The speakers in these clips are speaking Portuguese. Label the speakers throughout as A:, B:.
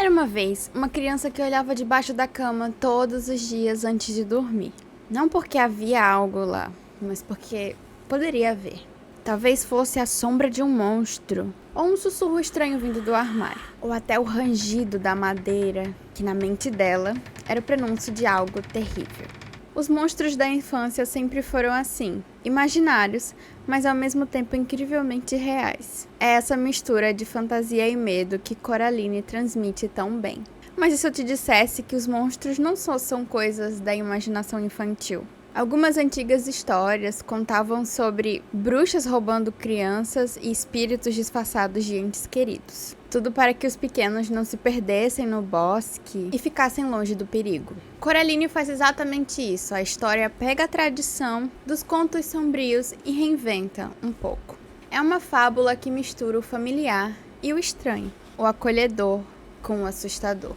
A: Era uma vez uma criança que olhava debaixo da cama todos os dias antes de dormir. Não porque havia algo lá, mas porque poderia haver. Talvez fosse a sombra de um monstro, ou um sussurro estranho vindo do armário, ou até o rangido da madeira, que na mente dela era o prenúncio de algo terrível. Os monstros da infância sempre foram assim, imaginários, mas ao mesmo tempo incrivelmente reais. É essa mistura de fantasia e medo que Coraline transmite tão bem. Mas e se eu te dissesse que os monstros não só são coisas da imaginação infantil? Algumas antigas histórias contavam sobre bruxas roubando crianças e espíritos disfarçados de entes queridos. Tudo para que os pequenos não se perdessem no bosque e ficassem longe do perigo. Coraline faz exatamente isso. A história pega a tradição dos contos sombrios e reinventa um pouco. É uma fábula que mistura o familiar e o estranho, o acolhedor com o assustador.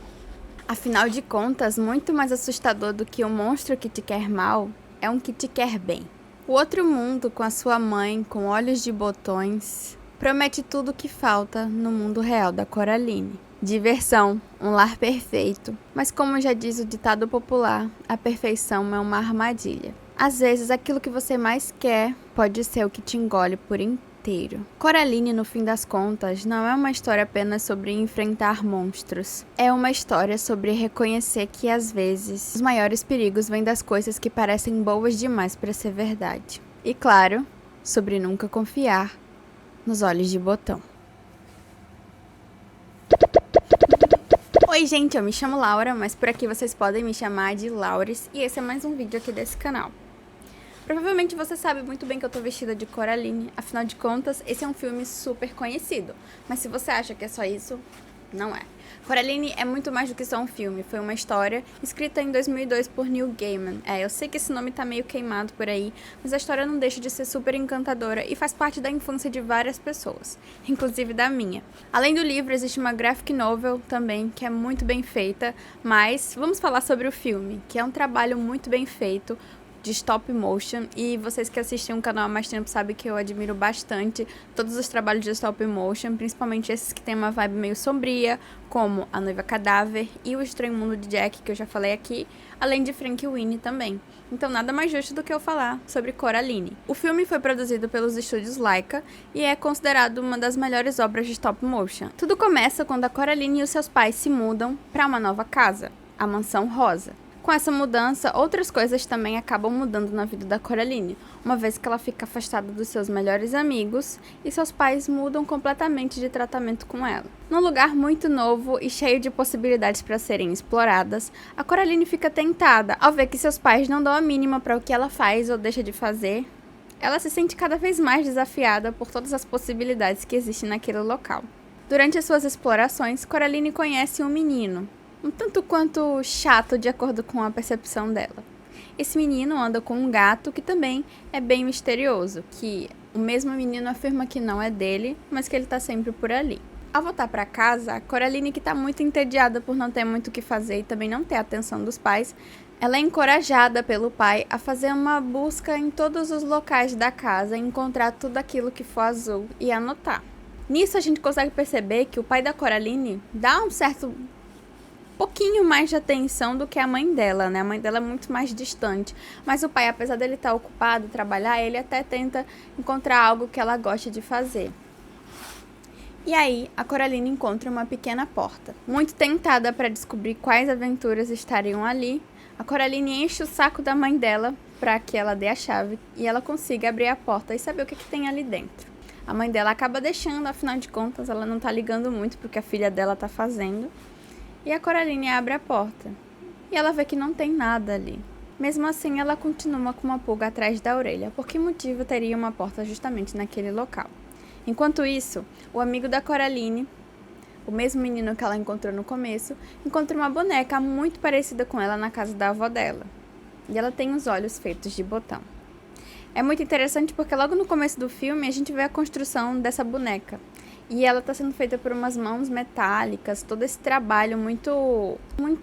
A: Afinal de contas, muito mais assustador do que o monstro que te quer mal é um que te quer bem. O outro mundo, com a sua mãe, com olhos de botões, promete tudo o que falta no mundo real da Coraline. Diversão, um lar perfeito, mas como já diz o ditado popular, a perfeição é uma armadilha. Às vezes, aquilo que você mais quer pode ser o que te engole por inteiro. Coraline, no fim das contas, não é uma história apenas sobre enfrentar monstros. É uma história sobre reconhecer que, às vezes, os maiores perigos vêm das coisas que parecem boas demais para ser verdade. E, claro, sobre nunca confiar nos olhos de botão. Oi gente, eu me chamo Laura, mas por aqui vocês podem me chamar de Laures, e esse é mais um vídeo aqui desse canal. Provavelmente você sabe muito bem que eu tô vestida de Coraline, afinal de contas, esse é um filme super conhecido. Mas se você acha que é só isso, não é. Coraline é muito mais do que só um filme, foi uma história escrita em 2002 por Neil Gaiman. Eu sei que esse nome tá meio queimado por aí, mas a história não deixa de ser super encantadora e faz parte da infância de várias pessoas, inclusive da minha. Além do livro, existe uma graphic novel também, que é muito bem feita, mas vamos falar sobre o filme, que é um trabalho muito bem feito, de stop motion, e vocês que assistem um canal há mais tempo sabem que eu admiro bastante todos os trabalhos de stop motion, principalmente esses que tem uma vibe meio sombria, como A Noiva Cadáver e O Estranho Mundo de Jack, que eu já falei aqui, além de Frank e Winnie também. Então nada mais justo do que eu falar sobre Coraline. O filme foi produzido pelos estúdios Laika e é considerado uma das melhores obras de stop motion. Tudo começa quando a Coraline e os seus pais se mudam para uma nova casa, a Mansão Rosa. Com essa mudança, outras coisas também acabam mudando na vida da Coraline, uma vez que ela fica afastada dos seus melhores amigos e seus pais mudam completamente de tratamento com ela. Num lugar muito novo e cheio de possibilidades para serem exploradas, a Coraline fica tentada ao ver que seus pais não dão a mínima para o que ela faz ou deixa de fazer. Ela se sente cada vez mais desafiada por todas as possibilidades que existem naquele local. Durante as suas explorações, Coraline conhece um menino, um tanto quanto chato de acordo com a percepção dela. Esse menino anda com um gato que também é bem misterioso, que o mesmo menino afirma que não é dele, mas que ele tá sempre por ali. Ao voltar para casa, a Coraline, que tá muito entediada por não ter muito o que fazer e também não ter a atenção dos pais, ela é encorajada pelo pai a fazer uma busca em todos os locais da casa, encontrar tudo aquilo que for azul e anotar. Nisso a gente consegue perceber que o pai da Coraline dá um certo pouquinho mais de atenção do que a mãe dela, né? A mãe dela é muito mais distante. Mas o pai, apesar dele estar ocupado, trabalhar, ele até tenta encontrar algo que ela goste de fazer. E aí, a Coraline encontra uma pequena porta. Muito tentada para descobrir quais aventuras estariam ali, a Coraline enche o saco da mãe dela para que ela dê a chave e ela consiga abrir a porta e saber o que tem ali dentro. A mãe dela acaba deixando, afinal de contas, ela não tá ligando muito porque a filha dela tá fazendo. E a Coraline abre a porta, e ela vê que não tem nada ali. Mesmo assim, ela continua com uma pulga atrás da orelha. Por que motivo teria uma porta justamente naquele local? Enquanto isso, o amigo da Coraline, o mesmo menino que ela encontrou no começo, encontra uma boneca muito parecida com ela na casa da avó dela. E ela tem os olhos feitos de botão. É muito interessante porque logo no começo do filme a gente vê a construção dessa boneca. E ela está sendo feita por umas mãos metálicas, todo esse trabalho muito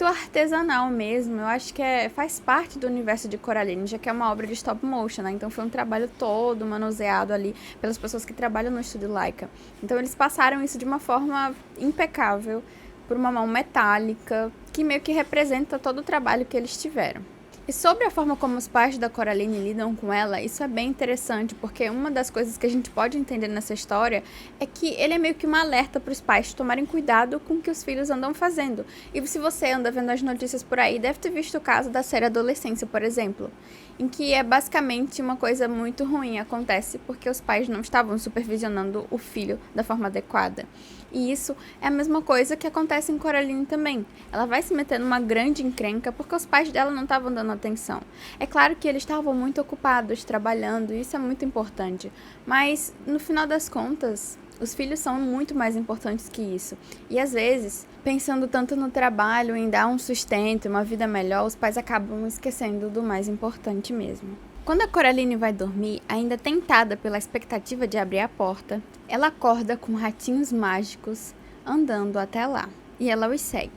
A: artesanal mesmo. Eu acho que faz parte do universo de Coraline, já que é uma obra de stop motion, né? Então foi um trabalho todo manuseado ali pelas pessoas que trabalham no estúdio Laika. Então eles passaram isso de uma forma impecável por uma mão metálica, que meio que representa todo o trabalho que eles tiveram. E sobre a forma como os pais da Coraline lidam com ela, isso é bem interessante, porque uma das coisas que a gente pode entender nessa história é que ele é meio que um alerta para os pais tomarem cuidado com o que os filhos andam fazendo. E se você anda vendo as notícias por aí, deve ter visto o caso da série Adolescência, por exemplo, em que é basicamente uma coisa muito ruim acontece porque os pais não estavam supervisionando o filho da forma adequada. E isso é a mesma coisa que acontece em Coraline também. Ela vai se meter numa grande encrenca porque os pais dela não estavam dando atenção. É claro que eles estavam muito ocupados trabalhando, e isso é muito importante. Mas, no final das contas, os filhos são muito mais importantes que isso. E às vezes, pensando tanto no trabalho, em dar um sustento, uma vida melhor, os pais acabam esquecendo do mais importante mesmo. Quando a Coraline vai dormir, ainda tentada pela expectativa de abrir a porta, ela acorda com ratinhos mágicos andando até lá, e ela os segue.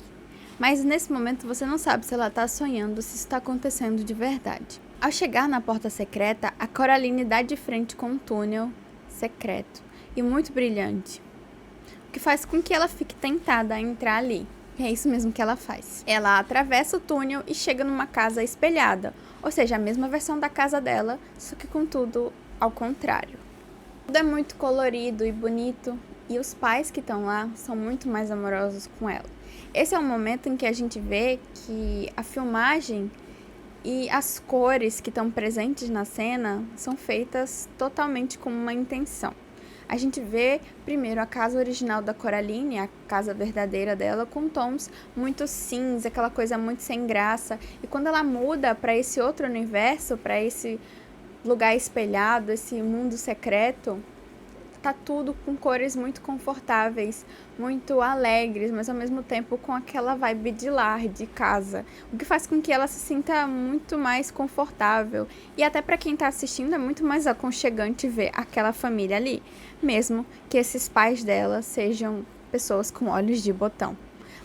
A: Mas nesse momento você não sabe se ela está sonhando, se isso está acontecendo de verdade. Ao chegar na porta secreta, a Coraline dá de frente com um túnel secreto e muito brilhante, o que faz com que ela fique tentada a entrar ali. E é isso mesmo que ela faz. Ela atravessa o túnel e chega numa casa espelhada, ou seja, a mesma versão da casa dela, só que com tudo ao contrário. Tudo é muito colorido e bonito, e os pais que estão lá são muito mais amorosos com ela. Esse é o momento em que a gente vê que a filmagem e as cores que estão presentes na cena são feitas totalmente com uma intenção. A gente vê primeiro a casa original da Coraline, a casa verdadeira dela, com tons muito cinza, aquela coisa muito sem graça. E quando ela muda para esse outro universo, para esse lugar espelhado, esse mundo secreto, tá tudo com cores muito confortáveis, muito alegres, mas ao mesmo tempo com aquela vibe de lar, de casa, o que faz com que ela se sinta muito mais confortável. E até para quem tá assistindo é muito mais aconchegante ver aquela família ali, mesmo que esses pais dela sejam pessoas com olhos de botão.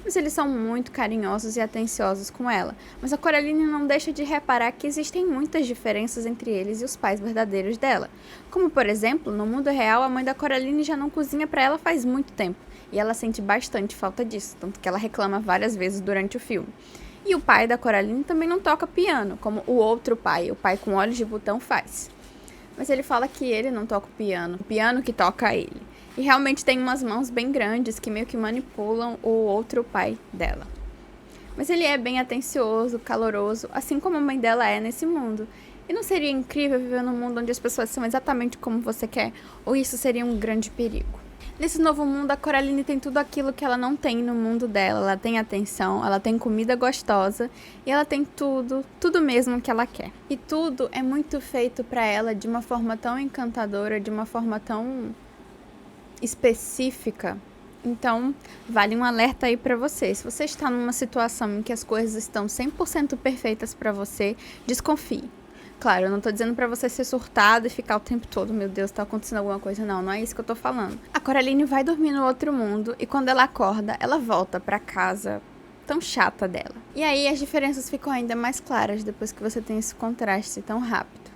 A: Mas eles são muito carinhosos e atenciosos com ela. Mas a Coraline não deixa de reparar que existem muitas diferenças entre eles e os pais verdadeiros dela. Como, por exemplo, no mundo real, a mãe da Coraline já não cozinha para ela faz muito tempo. E ela sente bastante falta disso, tanto que ela reclama várias vezes durante o filme. E o pai da Coraline também não toca piano, como o outro pai, o pai com olhos de botão, faz. Mas ele fala que ele não toca o piano que toca ele. E realmente tem umas mãos bem grandes que meio que manipulam o outro pai dela. Mas ele é bem atencioso, caloroso, assim como a mãe dela é nesse mundo. E não seria incrível viver num mundo onde as pessoas são exatamente como você quer? Ou isso seria um grande perigo? Nesse novo mundo, a Coraline tem tudo aquilo que ela não tem no mundo dela. Ela tem atenção, ela tem comida gostosa e ela tem tudo mesmo que ela quer. E tudo é muito feito para ela de uma forma tão encantadora, de uma forma tão específica. Então, vale um alerta aí pra você. Se você está numa situação em que as coisas estão 100% perfeitas pra você, desconfie. Claro, eu não tô dizendo pra você ser surtado e ficar o tempo todo, meu Deus, tá acontecendo alguma coisa. Não é isso que eu tô falando. A Coraline vai dormir no outro mundo e quando ela acorda, ela volta pra casa tão chata dela. E aí as diferenças ficam ainda mais claras depois que você tem esse contraste tão rápido.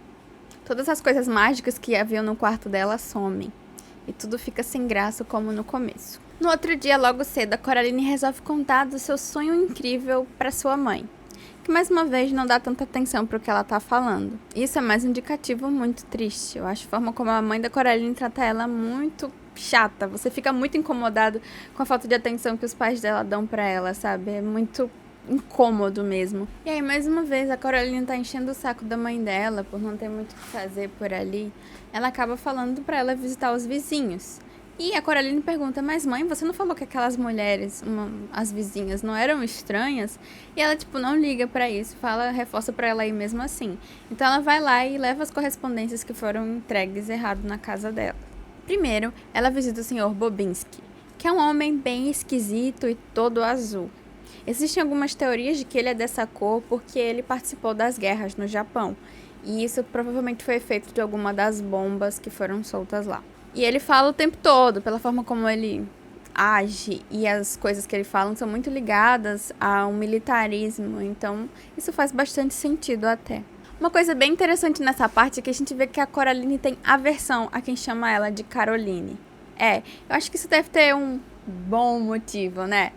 A: Todas as coisas mágicas que haviam no quarto dela somem. E tudo fica sem graça como no começo. No outro dia, logo cedo, a Coraline resolve contar do seu sonho incrível para sua mãe, que mais uma vez não dá tanta atenção para o que ela tá falando. Isso é mais um indicativo muito triste. Eu acho a forma como a mãe da Coraline trata ela muito chata. Você fica muito incomodado com a falta de atenção que os pais dela dão para ela, sabe? É muito incômodo mesmo. E aí, mais uma vez, a Coraline tá enchendo o saco da mãe dela por não ter muito o que fazer por ali. Ela acaba falando pra ela visitar os vizinhos. E a Coraline pergunta, mas mãe, você não falou que aquelas mulheres, as vizinhas, não eram estranhas? E ela, não liga pra isso, reforça pra ela ir mesmo assim. Então ela vai lá e leva as correspondências que foram entregues errado na casa dela. Primeiro, ela visita o Sr. Bobinski, que é um homem bem esquisito e todo azul. Existem algumas teorias de que ele é dessa cor porque ele participou das guerras no Japão. E isso provavelmente foi efeito de alguma das bombas que foram soltas lá. E ele fala o tempo todo, pela forma como ele age e as coisas que ele fala são muito ligadas ao militarismo. Então, isso faz bastante sentido até. Uma coisa bem interessante nessa parte é que a gente vê que a Coraline tem aversão a quem chama ela de Caroline. Eu acho que isso deve ter um bom motivo, né?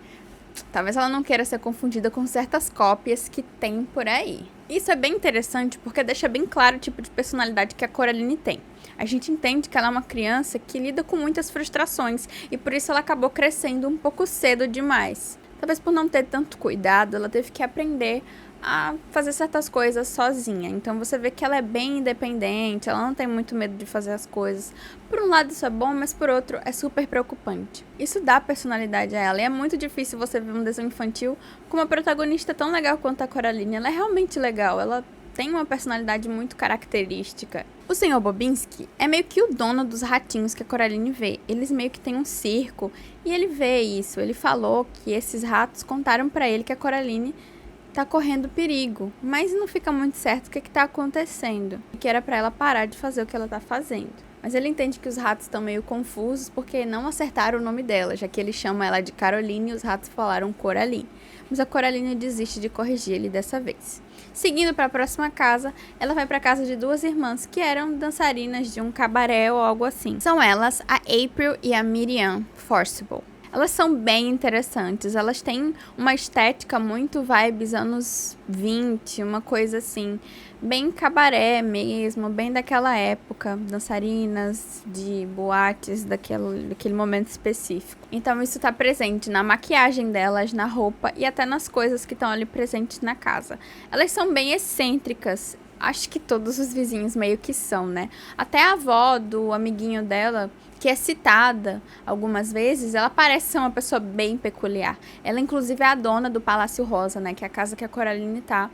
A: Talvez ela não queira ser confundida com certas cópias que tem por aí. Isso é bem interessante porque deixa bem claro o tipo de personalidade que a Coraline tem. A gente entende que ela é uma criança que lida com muitas frustrações e por isso ela acabou crescendo um pouco cedo demais. Talvez por não ter tanto cuidado, ela teve que aprender a fazer certas coisas sozinha. Então você vê que ela é bem independente, ela não tem muito medo de fazer as coisas. Por um lado isso é bom, mas por outro é super preocupante. Isso dá personalidade a ela e é muito difícil você ver um desenho infantil com uma protagonista tão legal quanto a Coraline. Ela é realmente legal, ela tem uma personalidade muito característica. O Sr. Bobinsky é meio que o dono dos ratinhos que a Coraline vê. Eles meio que têm um circo e ele vê isso. Ele falou que esses ratos contaram pra ele que a Coraline tá correndo perigo, mas não fica muito certo o que tá acontecendo. E que era pra ela parar de fazer o que ela tá fazendo. Mas ele entende que os ratos estão meio confusos porque não acertaram o nome dela, já que ele chama ela de Caroline e os ratos falaram Coraline. Mas a Coraline desiste de corrigir ele dessa vez. Seguindo para a próxima casa, ela vai para a casa de duas irmãs que eram dançarinas de um cabaré ou algo assim. São elas a April e a Miriam Forcible. Elas são bem interessantes, elas têm uma estética muito vibes anos 20, uma coisa assim, bem cabaré mesmo, bem daquela época, dançarinas de boates daquele momento específico. Então isso tá presente na maquiagem delas, na roupa e até nas coisas que estão ali presentes na casa. Elas são bem excêntricas, acho que todos os vizinhos meio que são, né? Até a avó do amiguinho dela, que é citada algumas vezes, ela parece ser uma pessoa bem peculiar. Ela, inclusive, é a dona do Palácio Rosa, né? Que é a casa que a Coraline tá.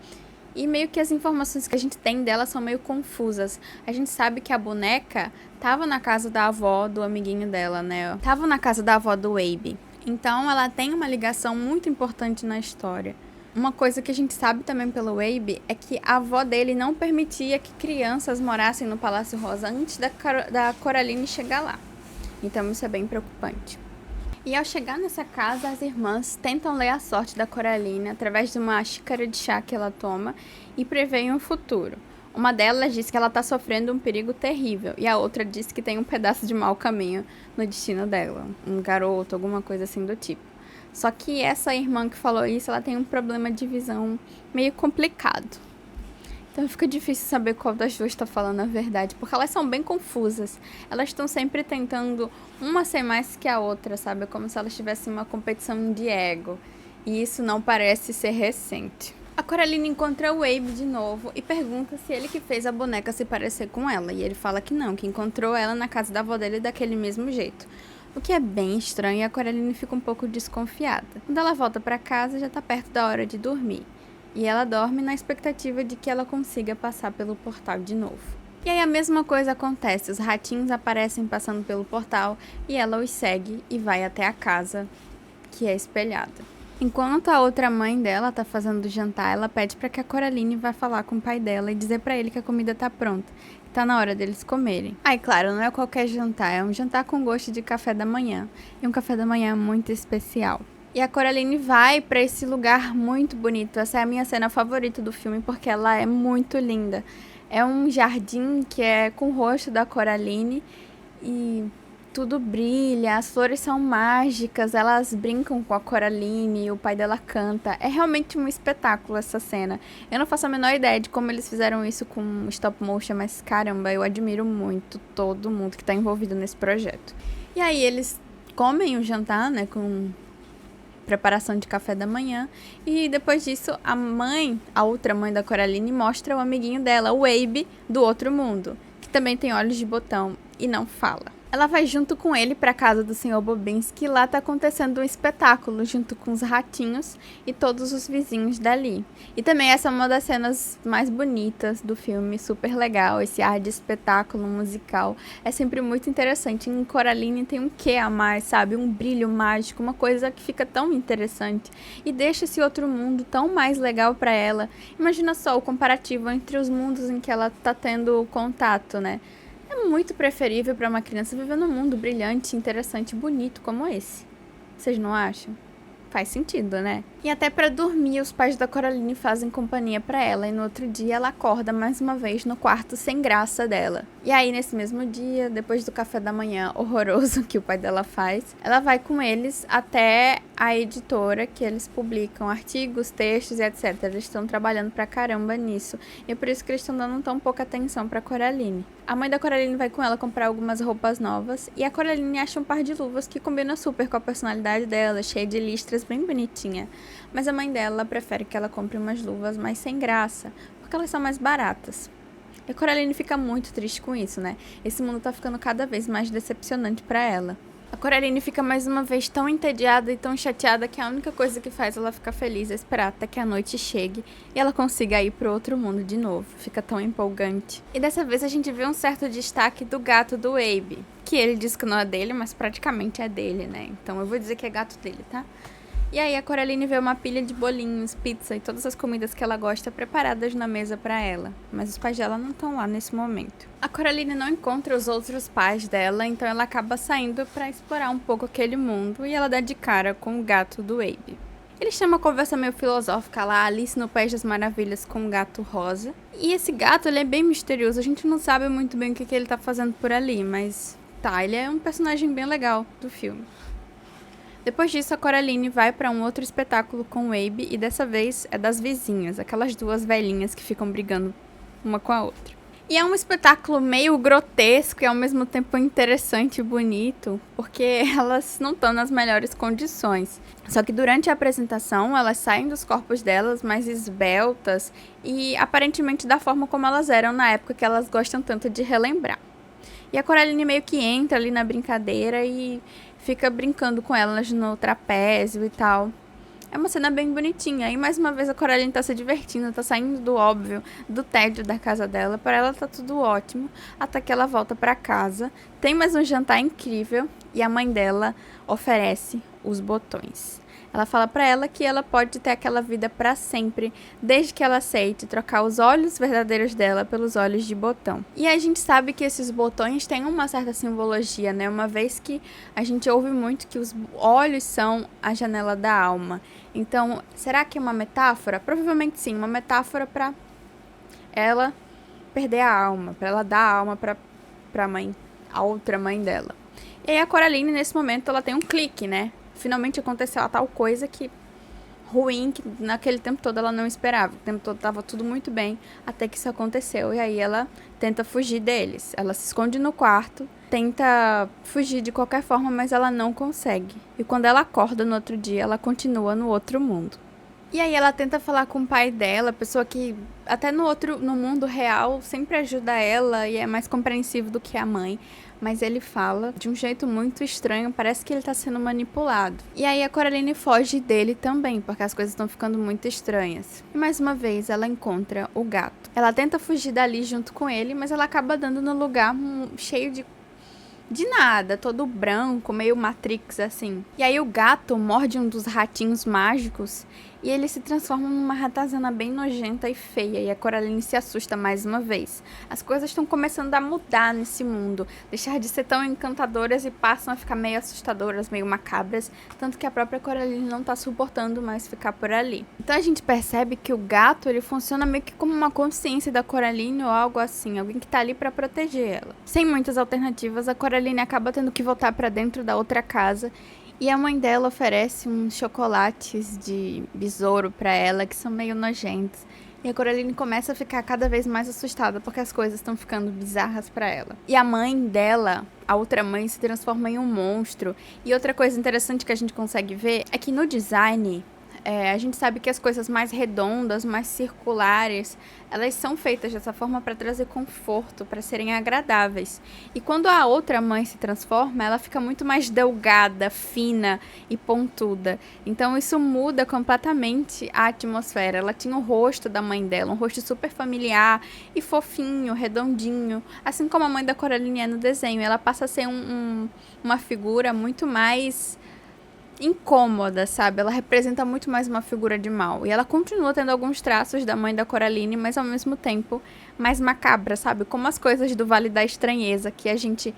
A: E meio que as informações que a gente tem dela são meio confusas. A gente sabe que a boneca tava na casa da avó do amiguinho dela, né? Tava na casa da avó do Abe. Então, ela tem uma ligação muito importante na história. Uma coisa que a gente sabe também pelo Abe é que a avó dele não permitia que crianças morassem no Palácio Rosa antes da Coraline chegar lá. Então isso é bem preocupante. E ao chegar nessa casa, as irmãs tentam ler a sorte da Coraline através de uma xícara de chá que ela toma e preveem um futuro. Uma delas diz que ela está sofrendo um perigo terrível e a outra diz que tem um pedaço de mau caminho no destino dela, um garoto, alguma coisa assim do tipo. Só que essa irmã que falou isso, ela tem um problema de visão meio complicado. Então fica difícil saber qual das duas está falando a verdade, porque elas são bem confusas. Elas estão sempre tentando uma ser mais que a outra, sabe? Como se elas tivessem uma competição de ego. E isso não parece ser recente. A Coraline encontra o Abe de novo e pergunta se ele que fez a boneca se parecer com ela. E ele fala que não, que encontrou ela na casa da avó dele daquele mesmo jeito. O que é bem estranho e a Coraline fica um pouco desconfiada. Quando ela volta para casa, já está perto da hora de dormir. E ela dorme na expectativa de que ela consiga passar pelo portal de novo. E aí a mesma coisa acontece, os ratinhos aparecem passando pelo portal e ela os segue e vai até a casa que é espelhada. Enquanto a outra mãe dela tá fazendo o jantar, ela pede para que a Coraline vá falar com o pai dela e dizer para ele que a comida tá pronta, que tá na hora deles comerem. Aí, claro, não é qualquer jantar, é um jantar com gosto de café da manhã, e um café da manhã muito especial. E a Coraline vai para esse lugar muito bonito. Essa é a minha cena favorita do filme porque ela é muito linda. É um jardim que é com o rosto da Coraline e tudo brilha, as flores são mágicas, elas brincam com a Coraline, o pai dela canta. É realmente um espetáculo essa cena. Eu não faço a menor ideia de como eles fizeram isso com stop motion, mas caramba, eu admiro muito todo mundo que está envolvido nesse projeto. E aí eles comem o jantar, né, com preparação de café da manhã, e depois disso a outra mãe da Coraline mostra o amiguinho dela, o Abe, do outro mundo, que também tem olhos de botão e não fala. Ela vai junto com ele para casa do Sr. Bobinsky e lá tá acontecendo um espetáculo junto com os ratinhos e todos os vizinhos dali. E também essa é uma das cenas mais bonitas do filme, super legal, esse ar de espetáculo musical. É sempre muito interessante. Em Coraline tem um quê a mais, sabe? Um brilho mágico, uma coisa que fica tão interessante e deixa esse outro mundo tão mais legal para ela. Imagina só o comparativo entre os mundos em que ela tá tendo contato, né? É muito preferível para uma criança viver num mundo brilhante, interessante e bonito como esse. Vocês não acham? Faz sentido, né? E até para dormir, os pais da Coraline fazem companhia para ela e no outro dia ela acorda mais uma vez no quarto sem graça dela. E aí, nesse mesmo dia, depois do café da manhã horroroso que o pai dela faz, ela vai com eles até a editora, que eles publicam artigos, textos e etc. Eles estão trabalhando pra caramba nisso. E é por isso que eles estão dando tão pouca atenção pra Coraline. A mãe da Coraline vai com ela comprar algumas roupas novas. E a Coraline acha um par de luvas que combina super com a personalidade dela, cheia de listras, bem bonitinha. Mas a mãe dela prefere que ela compre umas luvas mais sem graça, porque elas são mais baratas. E a Coraline fica muito triste com isso, né? Esse mundo tá ficando cada vez mais decepcionante pra ela. A Coraline fica mais uma vez tão entediada e tão chateada que a única coisa que faz ela ficar feliz é esperar até que a noite chegue e ela consiga ir pro outro mundo de novo. Fica tão empolgante. E dessa vez a gente vê um certo destaque do gato do Abe, que ele diz que não é dele, mas praticamente é dele, né? Então eu vou dizer que é gato dele, tá? E aí a Coraline vê uma pilha de bolinhos, pizza e todas as comidas que ela gosta preparadas na mesa pra ela. Mas os pais dela não estão lá nesse momento. A Coraline não encontra os outros pais dela, então ela acaba saindo pra explorar um pouco aquele mundo e ela dá de cara com o gato do Abe. Eles têm uma conversa meio filosófica lá, Alice no País das Maravilhas com o gato rosa. E esse gato, ele é bem misterioso, a gente não sabe muito bem o que ele tá fazendo por ali, mas tá, ele é um personagem bem legal do filme. Depois disso, a Coraline vai para um outro espetáculo com o Abe e dessa vez é das vizinhas, aquelas duas velhinhas que ficam brigando uma com a outra. E é um espetáculo meio grotesco e ao mesmo tempo interessante e bonito, porque elas não estão nas melhores condições. Só que durante a apresentação, elas saem dos corpos delas mais esbeltas e aparentemente da forma como elas eram na época que elas gostam tanto de relembrar. E a Coraline meio que entra ali na brincadeira e fica brincando com elas no trapézio e tal. É uma cena bem bonitinha. E mais uma vez a Coraline tá se divertindo, tá saindo do óbvio, do tédio da casa dela. Para ela tá tudo ótimo, até que ela volta pra casa. Tem mais um jantar incrível e a mãe dela oferece os botões. Ela fala pra ela que ela pode ter aquela vida pra sempre, desde que ela aceite trocar os olhos verdadeiros dela pelos olhos de botão. E a gente sabe que esses botões têm uma certa simbologia, né? Uma vez que a gente ouve muito que os olhos são a janela da alma. Então, será que é uma metáfora? Provavelmente sim, uma metáfora pra ela perder a alma, pra ela dar a alma pra mãe, a outra mãe dela. E aí a Coraline, nesse momento, ela tem um clique, né? Finalmente aconteceu a tal coisa que ruim, que naquele tempo todo ela não esperava. O tempo todo estava tudo muito bem, até que isso aconteceu. E aí ela tenta fugir deles. Ela se esconde no quarto, tenta fugir de qualquer forma, mas ela não consegue. E quando ela acorda no outro dia, ela continua no outro mundo. E aí ela tenta falar com o pai dela, pessoa que até no mundo real sempre ajuda ela e é mais compreensivo do que a mãe. Mas ele fala de um jeito muito estranho, parece que ele tá sendo manipulado. E aí a Coraline foge dele também, porque as coisas estão ficando muito estranhas. E mais uma vez ela encontra o gato. Ela tenta fugir dali junto com ele, mas ela acaba dando no lugar cheio de nada, todo branco, meio Matrix assim. E aí o gato morde um dos ratinhos mágicos e ele se transforma numa ratazana bem nojenta e feia. E a Coraline se assusta mais uma vez. As coisas estão começando a mudar nesse mundo, deixar de ser tão encantadoras e passam a ficar meio assustadoras, meio macabras, tanto que a própria Coraline não tá suportando mais ficar por ali. Então a gente percebe que o gato, ele funciona meio que como uma consciência da Coraline ou algo assim, alguém que tá ali pra proteger ela. Sem muitas alternativas, a Coraline acaba tendo que voltar pra dentro da outra casa. E a mãe dela oferece uns chocolates de besouro pra ela, que são meio nojentos. E a Coraline começa a ficar cada vez mais assustada, porque as coisas estão ficando bizarras pra ela. E a mãe dela, a outra mãe, se transforma em um monstro. E outra coisa interessante que a gente consegue ver é que no design, a gente sabe que as coisas mais redondas, mais circulares, elas são feitas dessa forma para trazer conforto, para serem agradáveis. E quando a outra mãe se transforma, ela fica muito mais delgada, fina e pontuda. Então isso muda completamente a atmosfera. Ela tinha o rosto da mãe dela, um rosto super familiar e fofinho, redondinho, assim como a mãe da Coraline é no desenho. Ela passa a ser uma figura muito mais incômoda, sabe? Ela representa muito mais uma figura de mal. E ela continua tendo alguns traços da mãe da Coraline, mas ao mesmo tempo mais macabra, sabe? Como as coisas do Vale da Estranheza, que a gente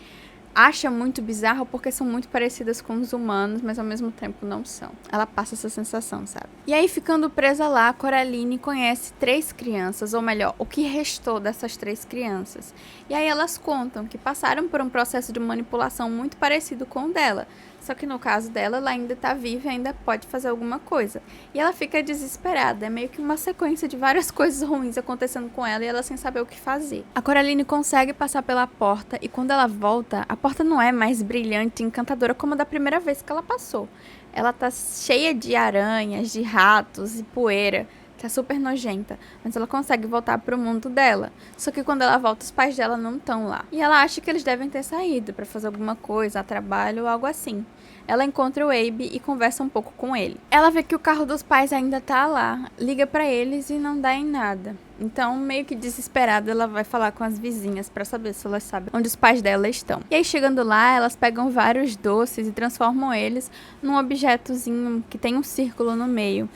A: acha muito bizarro porque são muito parecidas com os humanos, mas ao mesmo tempo não são. Ela passa essa sensação, sabe? E aí, ficando presa lá, a Coraline conhece 3 crianças, ou melhor, o que restou dessas 3 crianças. E aí elas contam que passaram por um processo de manipulação muito parecido com o dela. Só que no caso dela, ela ainda tá viva e ainda pode fazer alguma coisa. E ela fica desesperada. É meio que uma sequência de várias coisas ruins acontecendo com ela e ela sem saber o que fazer. A Coraline consegue passar pela porta e quando ela volta, a porta não é mais brilhante e encantadora como a da primeira vez que ela passou. Ela tá cheia de aranhas, de ratos e poeira. Que é super nojenta, mas ela consegue voltar pro mundo dela. Só que quando ela volta, os pais dela não estão lá. E ela acha que eles devem ter saído pra fazer alguma coisa, a trabalho ou algo assim. Ela encontra o Abe e conversa um pouco com ele. Ela vê que o carro dos pais ainda tá lá, liga pra eles e não dá em nada. Então, meio que desesperada, ela vai falar com as vizinhas pra saber se elas sabem onde os pais dela estão. E aí, chegando lá, elas pegam vários doces e transformam eles num objetozinho que tem um círculo no meio.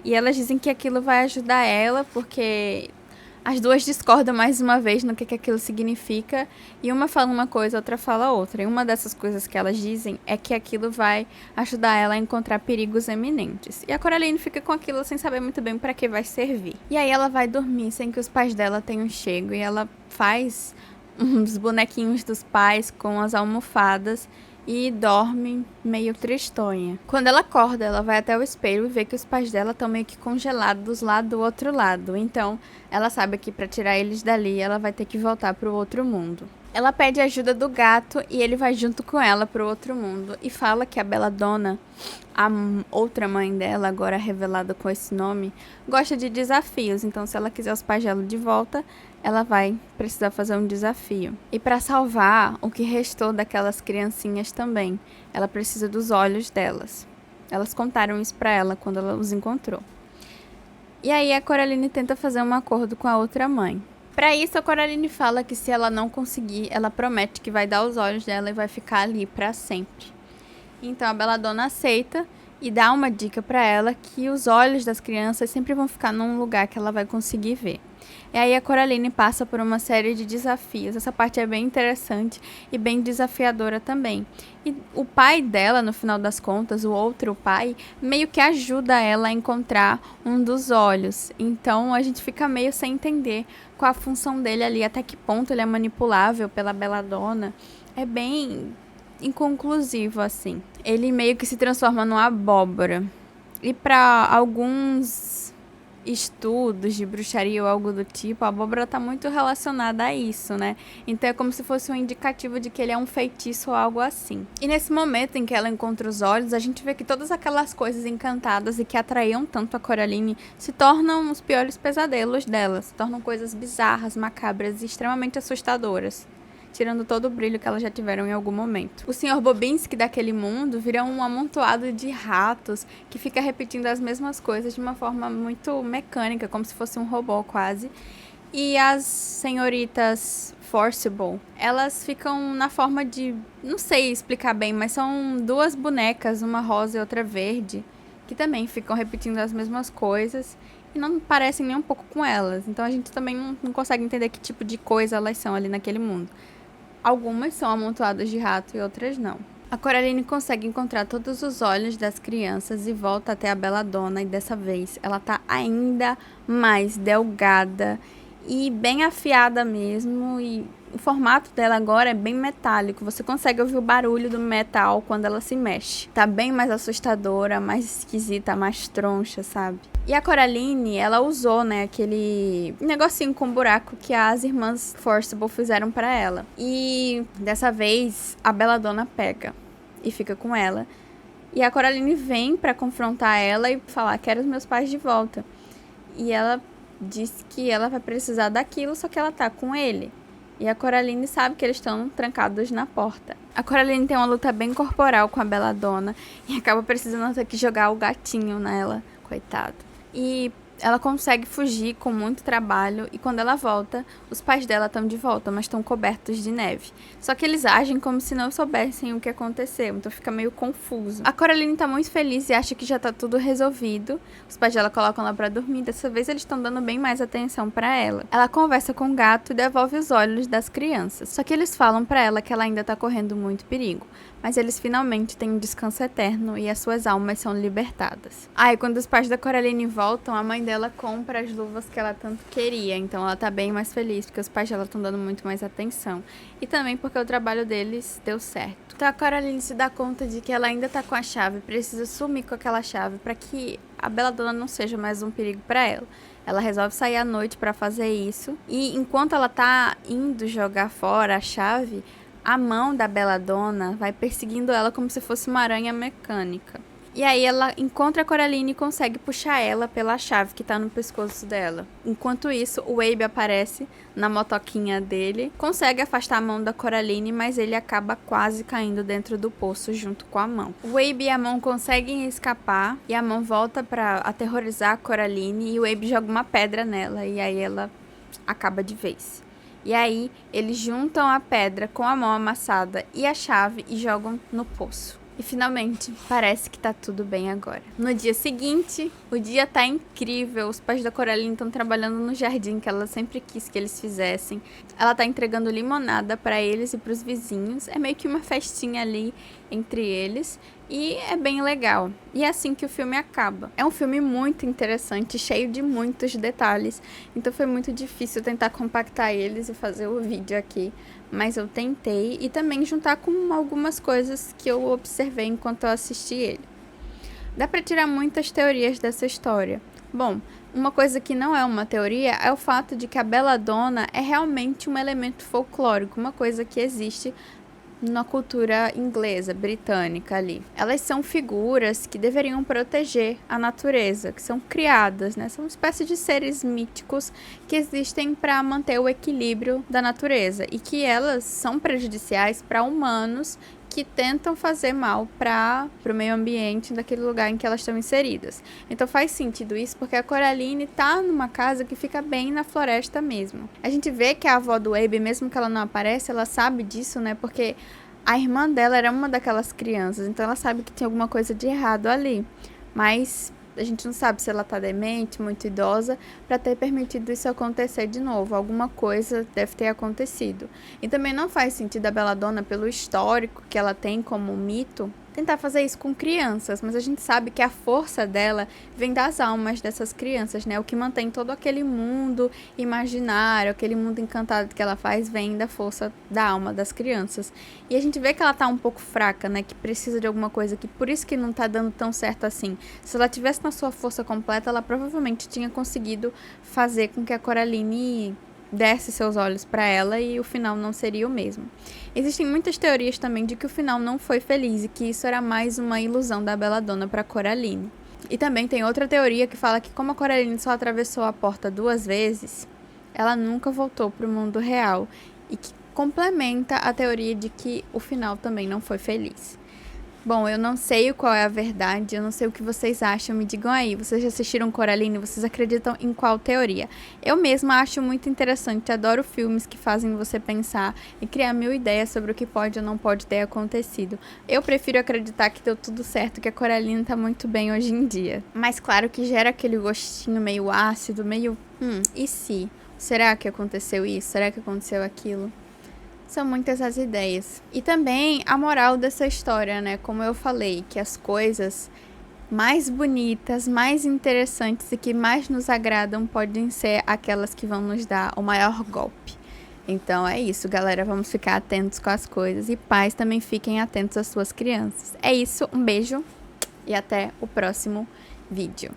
A: E elas dizem que aquilo vai ajudar ela, porque as duas discordam mais uma vez no que aquilo significa. E uma fala uma coisa, outra fala outra. E uma dessas coisas que elas dizem é que aquilo vai ajudar ela a encontrar perigos eminentes. E a Coraline fica com aquilo sem saber muito bem para que vai servir. E aí ela vai dormir sem que os pais dela tenham chego. E ela faz uns bonequinhos dos pais com as almofadas e dorme meio tristonha. Quando ela acorda, ela vai até o espelho e vê que os pais dela estão meio que congelados lá do outro lado. Então, ela sabe que para tirar eles dali, ela vai ter que voltar para o outro mundo. Ela pede ajuda do gato e ele vai junto com ela para o outro mundo e fala que a Belladonna, a outra mãe dela, agora revelada com esse nome, gosta de desafios. Então, se ela quiser os pais dela de volta, ela vai precisar fazer um desafio. E para salvar o que restou daquelas criancinhas também, ela precisa dos olhos delas. Elas contaram isso para ela quando ela os encontrou. E aí a Coraline tenta fazer um acordo com a outra mãe. Para isso, a Coraline fala que se ela não conseguir, ela promete que vai dar os olhos dela e vai ficar ali para sempre. Então a Belladonna aceita e dá uma dica para ela que os olhos das crianças sempre vão ficar num lugar que ela vai conseguir ver. E aí a Coraline passa por uma série de desafios. Essa parte é bem interessante e bem desafiadora também. E o pai dela, no final das contas, o outro pai, meio que ajuda ela a encontrar um dos olhos. Então a gente fica meio sem entender qual a função dele ali, até que ponto ele é manipulável pela Belladonna. É bem inconclusivo, assim. Ele meio que se transforma numa abóbora. E para alguns estudos de bruxaria ou algo do tipo, a abóbora está muito relacionada a isso, né? Então é como se fosse um indicativo de que ele é um feitiço ou algo assim. E nesse momento em que ela encontra os olhos, a gente vê que todas aquelas coisas encantadas e que atraíam tanto a Coraline se tornam os piores pesadelos dela, se tornam coisas bizarras, macabras e extremamente assustadoras, tirando todo o brilho que elas já tiveram em algum momento. O Sr. Bobinski daquele mundo vira um amontoado de ratos que fica repetindo as mesmas coisas de uma forma muito mecânica, como se fosse um robô quase. E as senhoritas Forcible, elas ficam na forma de... não sei explicar bem, mas são duas bonecas, uma rosa e outra verde, que também ficam repetindo as mesmas coisas e não parecem nem um pouco com elas. Então a gente também não consegue entender que tipo de coisa elas são ali naquele mundo. Algumas são amontoadas de rato e outras não. A Coraline consegue encontrar todos os olhos das crianças e volta até a Belladonna, e dessa vez ela tá ainda mais delgada e bem afiada mesmo, e o formato dela agora é bem metálico, você consegue ouvir o barulho do metal quando ela se mexe. Tá bem mais assustadora, mais esquisita, mais troncha, sabe? E a Coraline, ela usou, né, aquele negocinho com buraco que as irmãs Forcible fizeram pra ela. E dessa vez a Belladonna pega e fica com ela. E a Coraline vem pra confrontar ela e falar: quero os meus pais de volta. E ela diz que ela vai precisar daquilo, só que ela tá com ele. E a Coraline sabe que eles estão trancados na porta. A Coraline tem uma luta bem corporal com a Belladonna e acaba precisando ter que jogar o gatinho nela, coitado. E ela consegue fugir com muito trabalho e quando ela volta, os pais dela estão de volta, mas estão cobertos de neve. Só que eles agem como se não soubessem o que aconteceu, então fica meio confuso. A Coraline tá muito feliz e acha que já tá tudo resolvido. Os pais dela colocam ela pra dormir, dessa vez eles estão dando bem mais atenção pra ela. Ela conversa com o gato e devolve os olhos das crianças. Só que eles falam pra ela que ela ainda tá correndo muito perigo. Mas eles finalmente têm um descanso eterno e as suas almas são libertadas. Aí, quando os pais da Coraline voltam, a mãe dela compra as luvas que ela tanto queria, então ela tá bem mais feliz, porque os pais dela estão dando muito mais atenção. E também porque o trabalho deles deu certo. Então a Coraline se dá conta de que ela ainda tá com a chave, precisa sumir com aquela chave para que a Belladonna não seja mais um perigo para ela. Ela resolve sair à noite para fazer isso, e enquanto ela tá indo jogar fora a chave, a mão da Belladonna vai perseguindo ela como se fosse uma aranha mecânica. E aí ela encontra a Coraline e consegue puxar ela pela chave que tá no pescoço dela. Enquanto isso, o Abe aparece na motoquinha dele, consegue afastar a mão da Coraline, mas ele acaba quase caindo dentro do poço junto com a mão. O Abe e a mão conseguem escapar e a mão volta pra aterrorizar a Coraline e o Abe joga uma pedra nela e aí ela acaba de vez. E aí eles juntam a pedra com a mão amassada e a chave e jogam no poço. E finalmente, parece que tá tudo bem agora. No dia seguinte, o dia tá incrível. Os pais da Coraline estão trabalhando no jardim que ela sempre quis que eles fizessem. Ela tá entregando limonada pra eles e pros vizinhos. É meio que uma festinha ali entre eles. E é bem legal. E é assim que o filme acaba. É um filme muito interessante, cheio de muitos detalhes. Então foi muito difícil tentar compactar eles e fazer o vídeo aqui. Mas eu tentei e também juntar com algumas coisas que eu observei enquanto eu assisti ele. Dá pra tirar muitas teorias dessa história. Bom, uma coisa que não é uma teoria é o fato de que a Belladonna é realmente um elemento folclórico, uma coisa que existe na cultura inglesa, britânica ali. Elas são figuras que deveriam proteger a natureza, que são criadas, né? São uma espécie de seres míticos que existem para manter o equilíbrio da natureza e que elas são prejudiciais para humanos que tentam fazer mal para o meio ambiente daquele lugar em que elas estão inseridas. Então faz sentido isso porque a Coraline tá numa casa que fica bem na floresta mesmo. A gente vê que a avó do Abe, mesmo que ela não aparece, ela sabe disso, né? Porque a irmã dela era uma daquelas crianças, então ela sabe que tem alguma coisa de errado ali. Mas a gente não sabe se ela tá demente, muito idosa, para ter permitido isso acontecer de novo. Alguma coisa deve ter acontecido. E também não faz sentido a Belladonna, pelo histórico que ela tem como mito, tentar fazer isso com crianças, mas a gente sabe que a força dela vem das almas dessas crianças, né? O que mantém todo aquele mundo imaginário, aquele mundo encantado que ela faz, vem da força da alma das crianças. E a gente vê que ela tá um pouco fraca, né? Que precisa de alguma coisa, que por isso que não tá dando tão certo assim. Se ela tivesse na sua força completa, ela provavelmente tinha conseguido fazer com que a Coraline desse seus olhos para ela e o final não seria o mesmo. Existem muitas teorias também de que o final não foi feliz e que isso era mais uma ilusão da Belladonna para Coraline. E também tem outra teoria que fala que como a Coraline só atravessou a porta 2 vezes, ela nunca voltou para o mundo real e que complementa a teoria de que o final também não foi feliz. Bom, eu não sei qual é a verdade, eu não sei o que vocês acham, me digam aí. Vocês já assistiram Coraline? Vocês acreditam em qual teoria? Eu mesma acho muito interessante, adoro filmes que fazem você pensar e criar mil ideias sobre o que pode ou não pode ter acontecido. Eu prefiro acreditar que deu tudo certo, que a Coraline tá muito bem hoje em dia. Mas claro que gera aquele gostinho meio ácido, meio... e se? Será que aconteceu isso? Será que aconteceu aquilo? São muitas as ideias. E também a moral dessa história, né? Como eu falei, que as coisas mais bonitas, mais interessantes e que mais nos agradam podem ser aquelas que vão nos dar o maior golpe. Então é isso, galera. Vamos ficar atentos com as coisas. E pais também fiquem atentos às suas crianças. É isso, um beijo e até o próximo vídeo.